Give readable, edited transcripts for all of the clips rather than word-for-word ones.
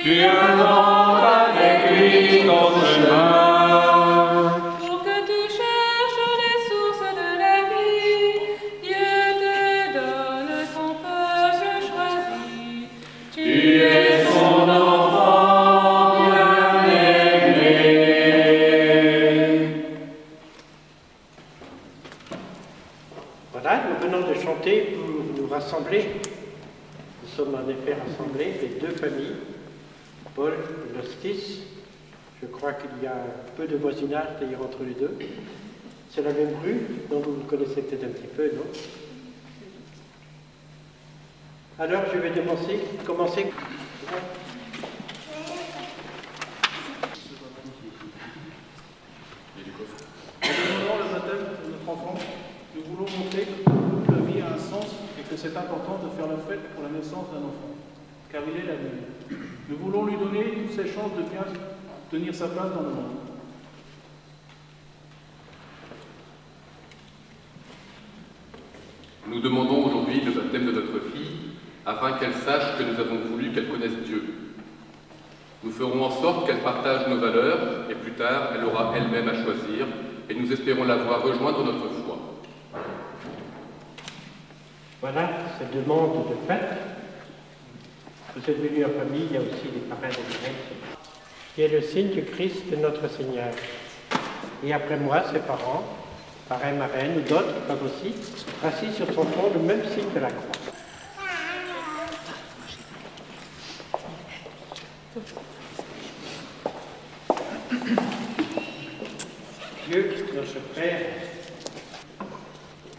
Tu inventes avec lui ton chemin. Pour que tu cherches les sources de la vie, Dieu te donne son peuple choisi. Tu es son enfant bien-aimé. Voilà, nous venons de chanter pour nous rassembler. Nous sommes en effet rassemblés, les deux familles, Paul et Lostis. Je crois qu'il y a un peu de voisinage d'ailleurs entre les deux. C'est la même rue, donc vous le connaissez peut-être un petit peu, non? Alors je vais commencer. Pendant le baptême de notre enfant, nous voulons montrer que la vie a un sens et que c'est important de faire la fête pour la naissance d'un enfant, car il est l'avenir. Nous voulons lui donner toutes ses chances de bien tenir sa place dans le monde. Nous demandons aujourd'hui le baptême de notre fille, afin qu'elle sache que nous avons voulu qu'elle connaisse Dieu. Nous ferons en sorte qu'elle partage nos valeurs, et plus tard, elle aura elle-même à choisir, et nous espérons la voir rejoindre notre foi. Voilà, cette demande de fête. Vous êtes venus en famille, il y a aussi les parrains de l'Église, qui est le signe du Christ de notre Seigneur. Et après moi, ses parents, parrain, marraine ou d'autres peuvent aussi, assis sur son front, le même signe que la croix. Dieu, notre Père,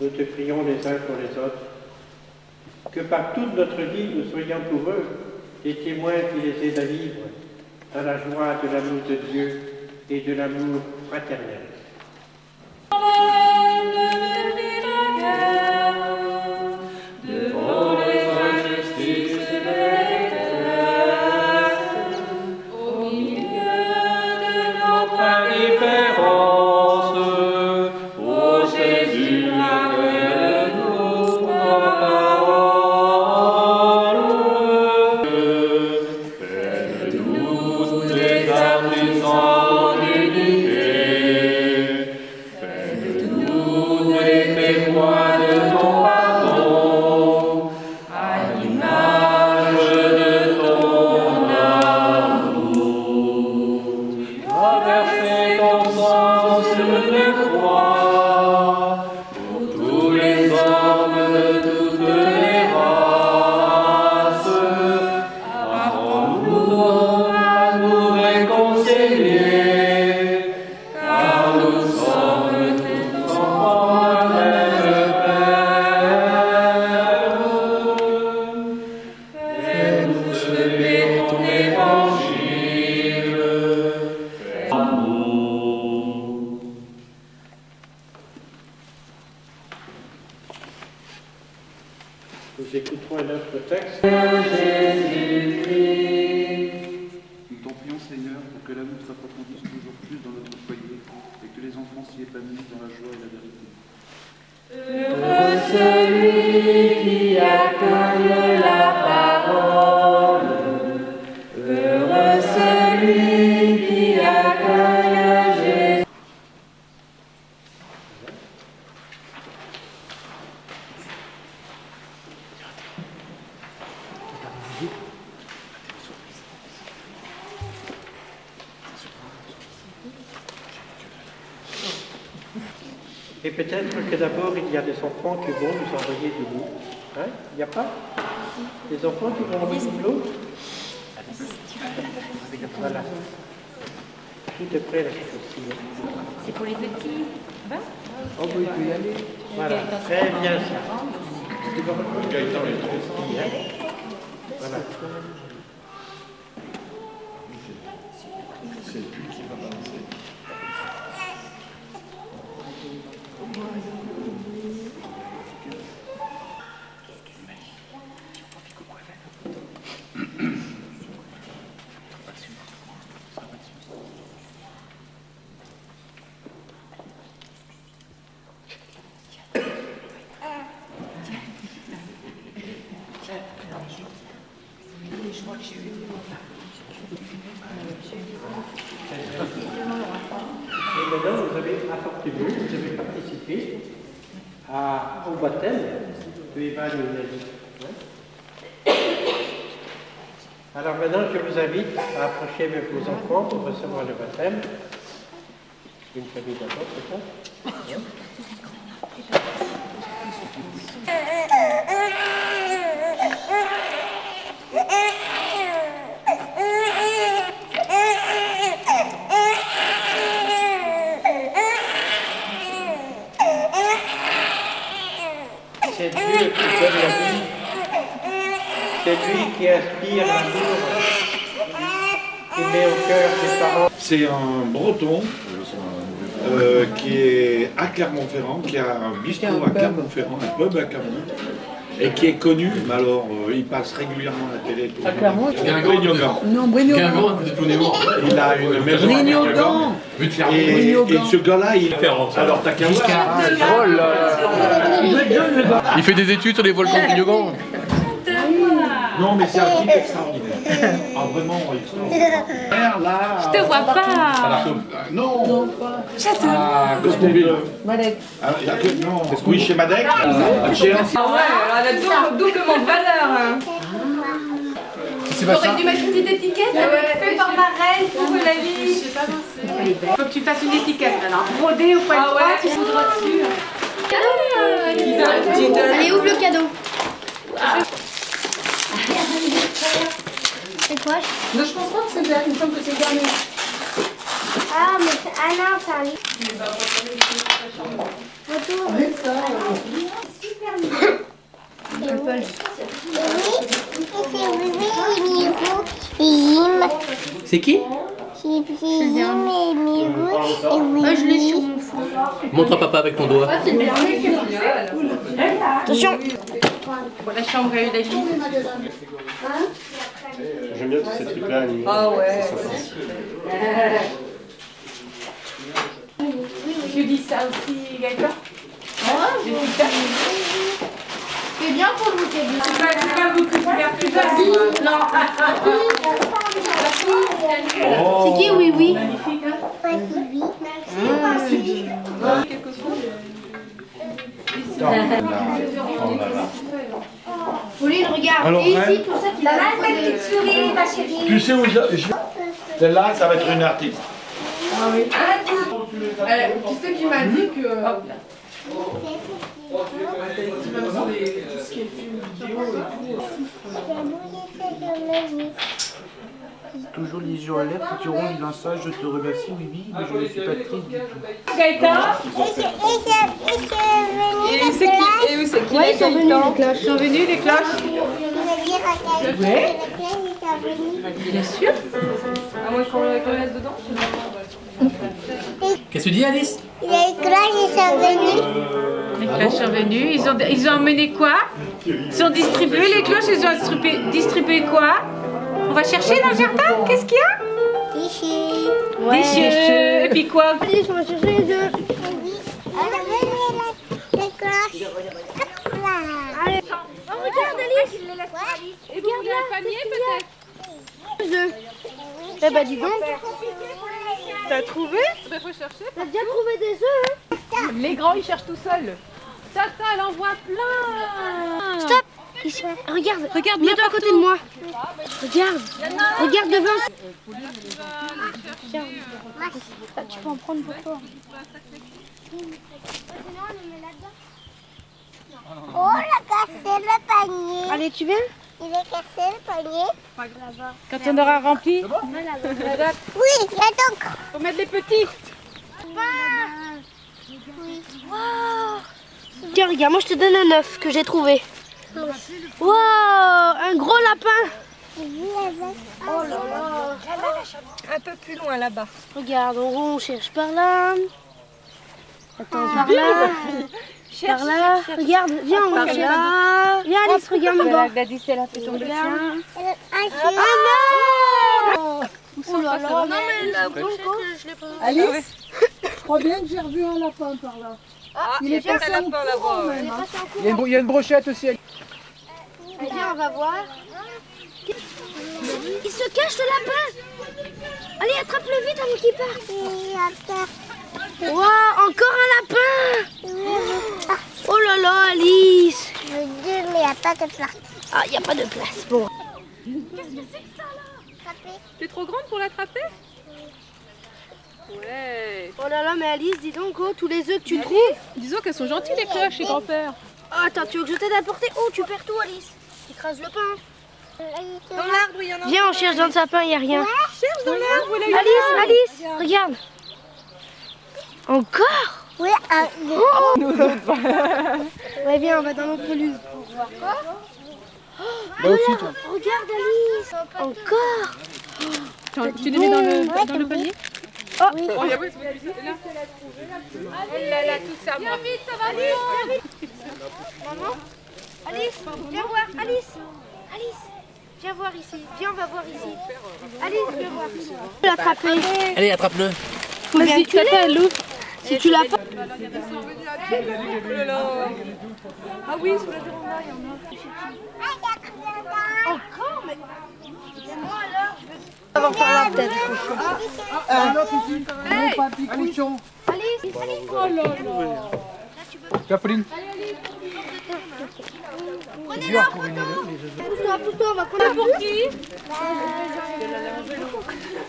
nous te prions les uns pour les autres, que par toute notre vie nous soyons pour eux des témoins qui les aident à vivre dans la joie de l'amour de Dieu et de l'amour fraternel. Devant les injustices de l'éternel, au milieu de notre indifférence, ô Jésus, rappelle-nous ta parole. Fais-nous tous les artisans d'unité, fais-nous des témoins de ton pardon, à l'image de ton amour. Tu as versé ton sang sur une croix, pour tous les hommes de toutes les races. Apprends-nous à nous réconcilier, car nous sommes tous enfants d'un Père. Fais-nous semer ton évangile, fais amour. Nous écouterons un autre texte. Nous t'en prions, Seigneur, pour que l'amour s'approfondisse toujours plus dans notre foyer et que les enfants s'y épanouissent dans la joie et la vérité. Heureux celui qui accueille la parole. Heureux celui qui accueille Jésus. Et peut-être que d'abord, il y a des enfants qui vont nous envoyer de l'eau. Hein? Il n'y a pas des enfants qui vont envoyer de l'eau? Voilà. Tout est prêt là, aussi. C'est pour les petits. Va. Oh oui, il peut y aller. Voilà, très bien ça. Voilà. Je crois que j'ai eu. Et maintenant, vous avez appartenu, vous avez participé au baptême de Evan et Nelly. Alors maintenant, je vous invite à approcher avec vos enfants pour recevoir le baptême. Une famille d'abord, c'est ça? C'est Dieu qui donne la vie. C'est lui qui inspire l'amour, qui met au cœur des parents. C'est un breton qui est à Clermont-Ferrand, qui a un bistrot à Clermont-Ferrand, un pub à Clermont, et qui est connu, mais alors il passe régulièrement à la télé. À Clermont Guingamp. Non, Brignogan. Il a une maison à Guingamp. Et ce gars-là, il... Alors t'as qu'à voir. Oh là là. Il fait des études sur les volcans de Guingamp. Non, mais c'est un type extraordinaire. Ah, vraiment extraordinaire. Là, Je te vois pas. non. Ah, Costonville. Ah, il y a que... Non. Oui, chez Madec. Chez... Ah ouais, elle a doublement de valeur. T'aurais dû mettre une petite étiquette fait par Marelle pour la vie. Faut que tu fasses une étiquette maintenant. Brodée au poil droit, tu voudras dessus. Allez, ouvre le cadeau. C'est quoi? Non, je pense pas que c'est bien, il me semble que c'est le dernier. Ah, mais non, ça arrive. C'est qui? Je l'ai sur mon fond. Montre à papa avec ton doigt. Attention. La chambre à Eulalie. J'aime bien tous ces trucs-là animés. Ah ouais. Tu dis ça aussi, Gaëtan? C'est bien pour le bouquet. C'est pas vous que tu gardes plus tard. Non. C'est qui? Oui, oui. Magnifique, hein? Quelque chose. Pauline, regarde. Alors, Et ici, tout ça, tu l'as mal, ma petite souris, ma chérie. Tu sais où celle-là, ça va être une artiste. Ah oui. Qui c'est qui m'a dit que... Même sur tout ce qui est film, vidéo et tout. Toujours les yeux en l'air, petit rond, il a ça, je te remercie, oui, mais je ne suis pas triste du tout. Gaëtan. Et c'est qui Ouais, ils sont venus, les cloches. Ils sont venus, les cloches? Bien sûr. À moins qu'on le laisse dedans. Qu'est-ce que tu dis, Alice? Les cloches, ils sont venus. Les cloches sont venues. Ils ont emmené quoi? Ils ont distribué les cloches. Ils ont distribué quoi? On va chercher dans le jardin. Qu'est-ce qu'il y a? Des cheveux. Des cheveux. Et puis quoi? Ils sont chercher les deux. Les cloches. Allez. Oh, regarde, Alice. Et vous voulez un panier peut-être? Les œufs. Eh ben, dis donc. T'as trouvé? Il faut chercher. T'as déjà trouvé des œufs, hein? Les grands, ils cherchent tout seuls. Tata, elle en voit plein. Stop. Regarde, mets-toi à côté de moi. Regarde devant. Regarde. Tu peux en prendre pour toi. Oh, il a cassé le panier. Allez, tu viens? Il a cassé le panier. Quand on aura rempli, Oui, il y a donc. faut mettre les petits. Oui. Wow. Tiens, regarde, moi je te donne un œuf que j'ai trouvé. Wow, un gros lapin. Oh là là. Un peu plus loin là-bas. Regarde, on cherche par là. Attends, par là. Par là. Regarde, viens, on va là. Viens, Alice, regarde là-bas. Gladys, elle a fait son dessin. Ah non. Oh là là. Non, mais la brochette, je l'ai pas. Alice, je crois bien que j'ai revu un lapin par là. Il est passé un lapin là-bas. Il y a une brochette aussi. Viens, on va voir. Il se cache le lapin. Allez, attrape-le vite avant qu'il parte. Waouh, encore un lapin. Oh là là, Alice. Mais il n'y a pas de place. Ah, il n'y a pas de place. Bon. Qu'est-ce que c'est que ça là? Tu es trop grande pour l'attraper? Ouais. Oh là là, mais Alice, dis donc, oh, tous les œufs que tu trouves. Disons qu'elles sont gentilles les cloches chez grand-père. Oh, attends, tu veux que je t'aide à porter? Oh, tu perds tout, Alice. Tu écrases le pain. Dans l'arbre, il y en a. Viens, on cherche dans le sapin, il n'y a rien. Cherche dans l'arbre, là, Alice, regarde. Encore? Oui, Ouais, viens, on va dans notre pelouse pour voir quoi. Là aussi, toi. Regarde, Alice. Encore. Tu les mets dans le panier? Oh, Oh, il y a là. Oh là là, tout ça. Viens vite, ça va vite. Maman, Alice, viens voir, Alice. Alice, viens voir ici. Viens, on va voir ici. Alice, viens voir. Tu peux l'attraper. Allez, attrape-le. Vas-y, tata, elle l'ouvre. Si tu l'as pas. Oh là là. Ah oui, sur la véranda, il y en a. Encore, mais. Moi alors, je veux avoir par là peut-être. Un autre ici. Non, pas petit cochon. Alice, Oh là là. Jacqueline. Prenez-la. Pousse-toi, on va prendre la pour qui?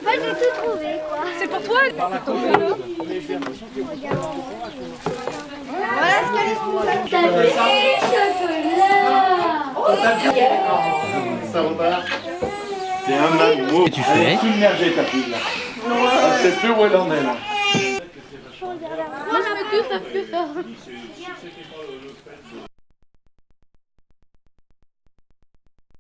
Moi, j'ai tout trouvé, quoi. C'est pour toi? Voilà ce qu'Alice nous a dit. Ça repart. C'est un magot. Qu'est-ce que tu fais? Submergée ta fille là. Elle sait plus où elle en est là. Moi, je me tue, ça fait peur.